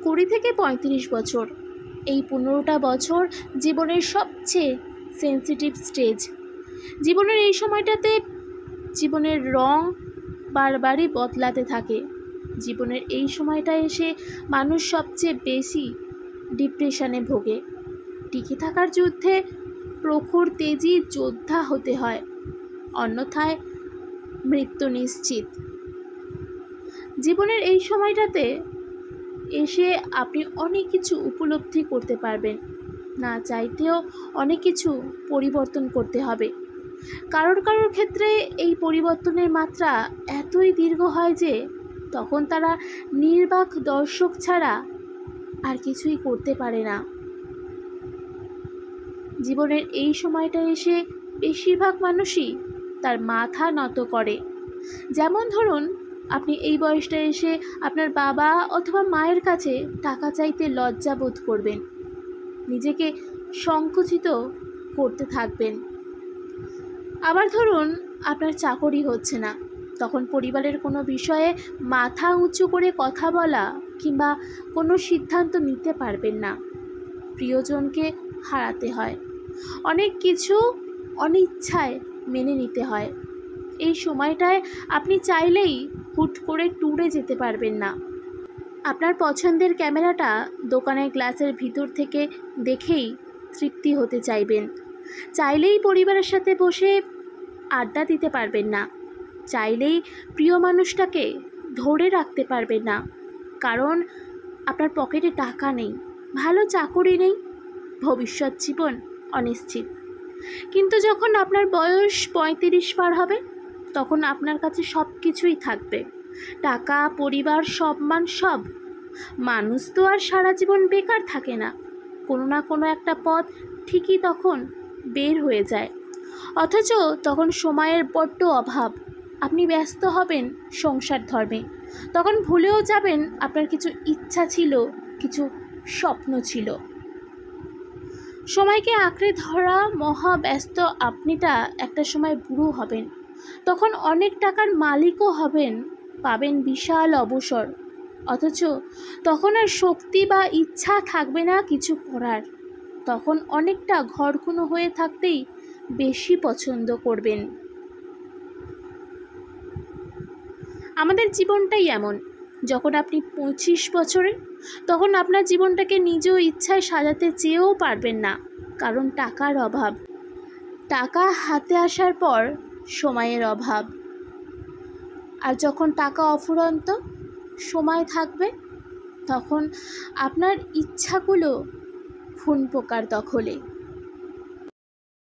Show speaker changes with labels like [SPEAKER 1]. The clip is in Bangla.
[SPEAKER 1] 20 থেকে 35 বছর, এই 15টা বছর জীবনের সবচেয়ে সেন্সিটিভ স্টেজ। জীবনের এই সময়টাতে জীবনের রং বারবারই বদলাতে থাকে। জীবনের এই সময়টা এসে মানুষ সবচেয়ে বেশি ডিপ্রেশনে ভোগে। টিকে থাকার যুদ্ধে প্রখর তেজি যোদ্ধা হতে হয়, অন্যথায় মৃত্যু নিশ্চিত। জীবনের এই সময়টাতে এসে আপনি অনেক কিছু উপলব্ধি করতে পারবেন, না চাইতেও অনেক কিছু পরিবর্তন করতে হবে। কারোর ক্ষেত্রে এই পরিবর্তনের মাত্রা এতই দীর্ঘ হয় যে তখন তারা নির্বাক দর্শক ছাড়া আর কিছুই করতে পারে না। জীবনের এই সময়টা এসে বেশিরভাগ মানুষই তার মাথা নত করে। যেমন ধরুন, আপনি এই বয়সটা এসে আপনার বাবা অথবা মায়ের কাছে টাকা চাইতে লজ্জা বোধ করবেন, নিজেকে সংকুচিত করতে থাকবেন। আবার ধরুন, আপনার চাকরি হচ্ছে না, তখন পরিবারের কোনো বিষয়ে মাথা উঁচু করে কথা বলা কিংবা কোনো সিদ্ধান্ত নিতে পারবেন না। প্রিয়জনকে হারাতে হয়, অনেক কিছু অনিচ্ছায় মেনে নিতে হয়। এই সময়টায় আপনি চাইলেই হুট করে ট্যুরে যেতে পারবেন না। আপনার পছন্দের ক্যামেরাটা দোকানের গ্লাসের ভিতর থেকে দেখেই তৃপ্তি হতে চাইবেন। চাইলেই পরিবারের সাথে বসে আড্ডা দিতে পারবেন না, চাইলেই প্রিয় মানুষটাকে ধরে রাখতে পারবেন না, কারণ আপনার পকেটে টাকা নেই, ভালো চাকরি নেই, ভবিষ্যৎ জীবন অনিশ্চিত। কিন্তু যখন আপনার বয়স 35 পার হবে, তখন আপনার কাছে সব কিছুই থাকবে, টাকা, পরিবার, সম্মান, সব। মানুষ তো আর সারা জীবন বেকার থাকে না, কোনো না কোনো একটা পথ ঠিকই তখন বের হয়ে যায়। অথচ তখন সময়ের বড্ড অভাব। আপনি ব্যস্ত হবেন সংসার ধর্মে, তখন ভুলেও যাবেন আপনার কিছু ইচ্ছা ছিল, কিছু স্বপ্ন ছিল। সময়কে আঁকড়ে ধরা মহা ব্যস্ত আপনিটা একটা সময় বুড়ো হবেন, তখন অনেক টাকার মালিকও হবেন, পাবেন বিশাল অবসর। অথচ তখন আর শক্তি বা ইচ্ছা থাকবে না কিছু করার, তখন অনেকটা ঘরকুনো হয়ে থাকতেই বেশি পছন্দ করবেন। আমাদের জীবনটাই এমন, যখন আপনি 25 বছরের, তখন আপনার জীবনটাকে নিজ ইচ্ছায় সাজাতে চেয়েও পারবেন না, কারণ টাকার অভাব। টাকা হাতে আসার পর সময়ের অভাব। আর যখন টাকা অফুরন্ত, সময় থাকবে, তখন আপনার ইচ্ছাগুলো খুন পোকার দখলে।